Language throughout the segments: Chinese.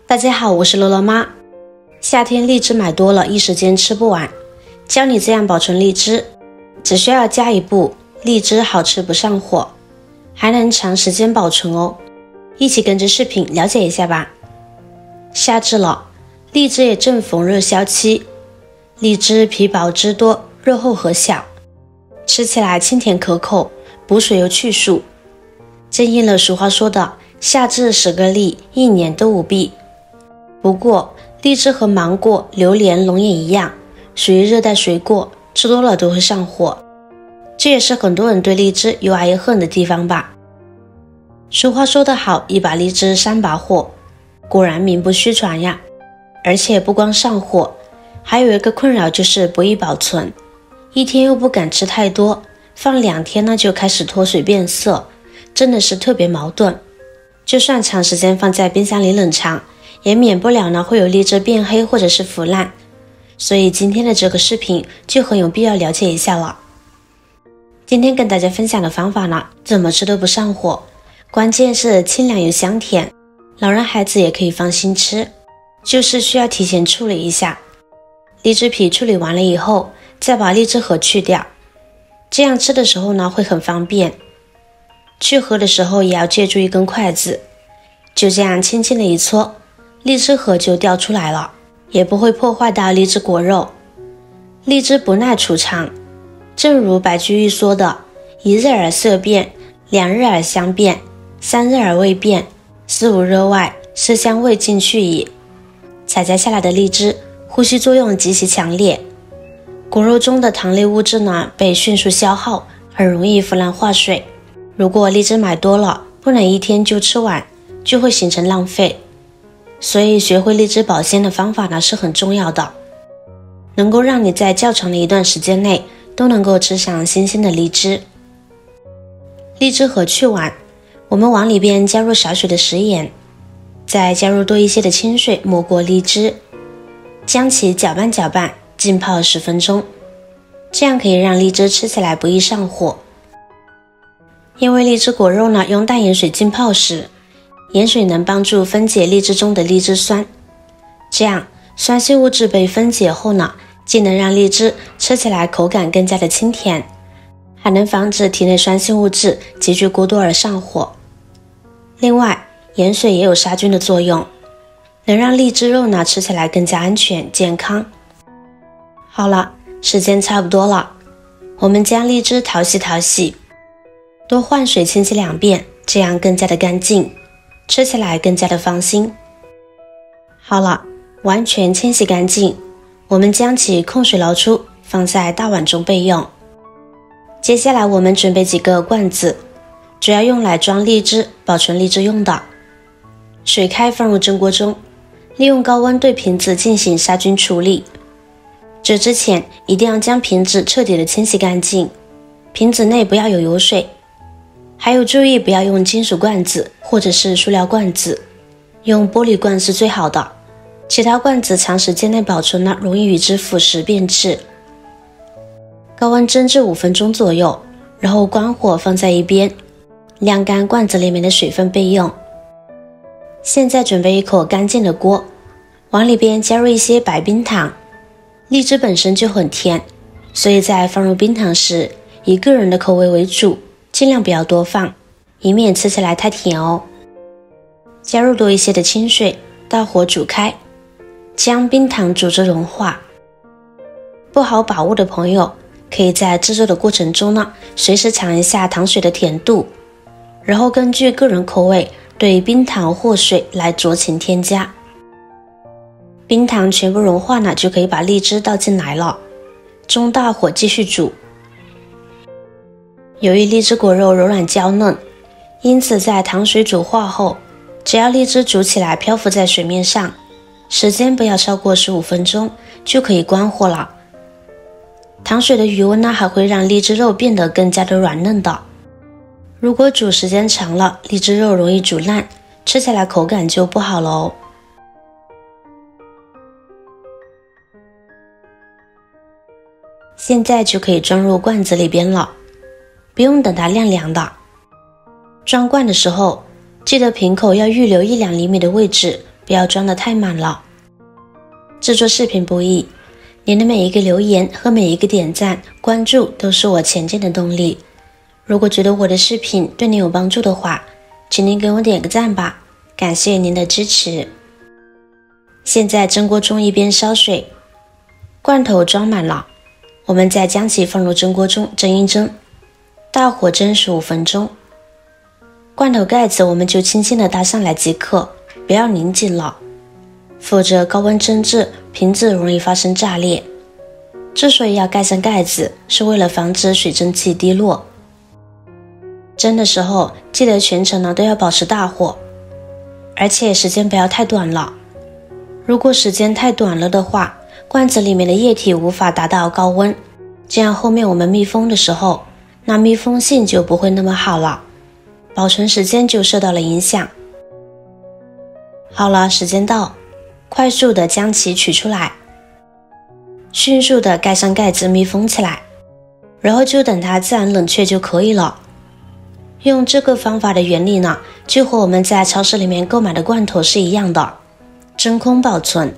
大家好，我是罗罗妈。夏天荔枝买多了，一时间吃不完，教你这样保存荔枝，只需要加一步，荔枝好吃不上火，还能长时间保存哦。一起跟着视频了解一下吧。夏至了，荔枝也正逢热销期，荔枝皮薄汁多，肉厚核小，吃起来清甜可口，补水又去暑，正应了俗话说的夏至10个荔，一年都无弊。不过荔枝和芒果、榴莲、龙眼一样，属于热带水果，吃多了都会上火，这也是很多人对荔枝又爱又恨的地方吧。俗话说得好，一把荔枝3把火，果然名不虚传呀。而且不光上火，还有一个困扰就是不易保存，一天又不敢吃太多，放2天呢就开始脱水变色，真的是特别矛盾。就算长时间放在冰箱里冷藏，也免不了呢会有荔枝变黑或者是腐烂，所以今天的这个视频就很有必要了解一下了。今天跟大家分享的方法呢，怎么吃都不上火，关键是清凉又香甜，老人孩子也可以放心吃，就是需要提前处理一下。荔枝皮处理完了以后，再把荔枝核去掉，这样吃的时候呢会很方便。去核的时候也要借助一根筷子，就这样轻轻的一搓，荔枝核就掉出来了，也不会破坏到荔枝果肉。荔枝不耐储藏，正如白居易说的，1日而色变，2日而香变，3日而味变，4、5日外，色香味尽去矣。采摘下来的荔枝呼吸作用极其强烈，果肉中的糖类物质呢被迅速消耗，很容易腐烂化水。如果荔枝买多了，不能一天就吃完，就会形成浪费。所以学会荔枝保鲜的方法呢是很重要的，能够让你在较长的一段时间内都能够吃上新鲜的荔枝。荔枝核去完，我们往里边加入少许的食盐，再加入多一些的清水没过荔枝，将其搅拌搅拌，浸泡10分钟，这样可以让荔枝吃起来不易上火。因为荔枝果肉呢用淡盐水浸泡时，盐水能帮助分解荔枝中的荔枝酸，这样酸性物质被分解后呢，既能让荔枝吃起来口感更加的清甜，还能防止体内酸性物质积聚过多而上火。另外，盐水也有杀菌的作用，能让荔枝肉呢吃起来更加安全健康。好了，时间差不多了，我们将荔枝淘洗，多换水清洗2遍，这样更加的干净，吃起来更加的放心。好了，完全清洗干净，我们将其控水捞出，放在大碗中备用。接下来我们准备几个罐子，主要用来装荔枝，保存荔枝用的。水开放入蒸锅中，利用高温对瓶子进行杀菌处理。这之前一定要将瓶子彻底的清洗干净，瓶子内不要有油水，还有注意不要用金属罐子或者是塑料罐子，用玻璃罐是最好的，其他罐子长时间内保存呢容易与之腐蚀变质。高温蒸至5分钟左右，然后关火放在一边，晾干罐子里面的水分备用。现在准备一口干净的锅，往里边加入一些白冰糖。荔枝本身就很甜，所以在放入冰糖时，以个人的口味为主，尽量不要多放，以免吃起来太甜哦。加入多一些的清水，大火煮开，将冰糖煮至融化。不好把握的朋友，可以在制作的过程中呢，随时尝一下糖水的甜度，然后根据个人口味对冰糖或水来酌情添加。冰糖全部融化呢，就可以把荔枝倒进来了，中大火继续煮。由于荔枝果肉柔软娇嫩，因此在糖水煮化后，只要荔枝煮起来漂浮在水面上，时间不要超过15分钟，就可以关火了。糖水的余温呢，还会让荔枝肉变得更加的软嫩的。如果煮时间长了，荔枝肉容易煮烂，吃起来口感就不好了哦。现在就可以装入罐子里边了，不用等它晾凉的。装罐的时候，记得瓶口要预留1-2厘米的位置，不要装得太满了。制作视频不易，您的每一个留言和每一个点赞、关注都是我前进的动力。如果觉得我的视频对您有帮助的话，请您给我点个赞吧，感谢您的支持。现在蒸锅中一边烧水，罐头装满了，我们再将其放入蒸锅中蒸一蒸，大火蒸15分钟。罐头盖子我们就轻轻地搭上来即可，不要拧紧了，否则高温蒸制瓶子容易发生炸裂。之所以要盖上盖子，是为了防止水蒸气滴落。蒸的时候记得全程都要保持大火，而且时间不要太短了。如果时间太短了的话，罐子里面的液体无法达到高温，这样后面我们密封的时候，那密封性就不会那么好了，保存时间就受到了影响。好了，时间到，快速的将其取出来，迅速的盖上盖子密封起来，然后就等它自然冷却就可以了。用这个方法的原理呢，就和我们在超市里面购买的罐头是一样的，真空保存。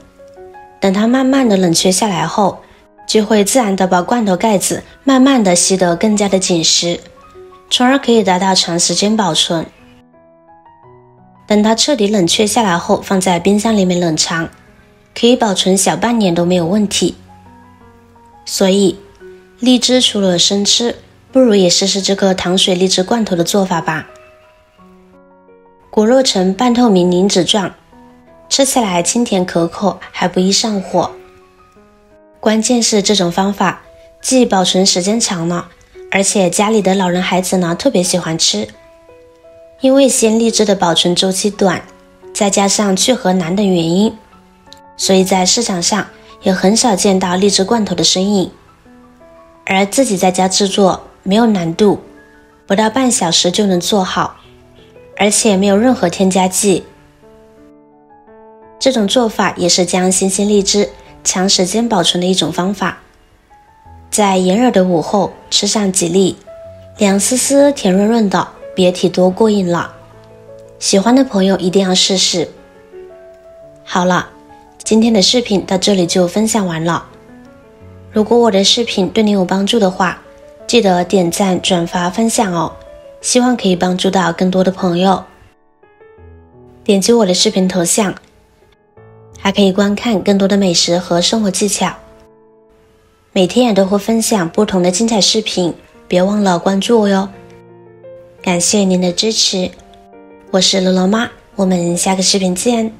等它慢慢的冷却下来后，就会自然的把罐头盖子慢慢的吸得更加的紧实，从而可以达到长时间保存。等它彻底冷却下来后，放在冰箱里面冷藏，可以保存小半年都没有问题。所以荔枝除了生吃，不如也试试这个糖水荔枝罐头的做法吧。果肉呈半透明凝脂状，吃起来清甜可口，还不易上火。关键是这种方法既保存时间长了，而且家里的老人孩子呢特别喜欢吃。因为鲜荔枝的保存周期短，再加上去核难等原因，所以在市场上也很少见到荔枝罐头的身影。而自己在家制作没有难度，不到半小时就能做好，而且没有任何添加剂。这种做法也是将新鲜荔枝长时间保存的一种方法。在炎热的午后吃上几粒，凉丝丝甜润润的，别提多过瘾了。喜欢的朋友一定要试试。好了，今天的视频到这里就分享完了。如果我的视频对你有帮助的话，记得点赞、转发、分享哦，希望可以帮助到更多的朋友。点击我的视频头像，还可以观看更多的美食和生活技巧。每天也都会分享不同的精彩视频，别忘了关注我哟。感谢您的支持，我是乐乐妈，我们下个视频见。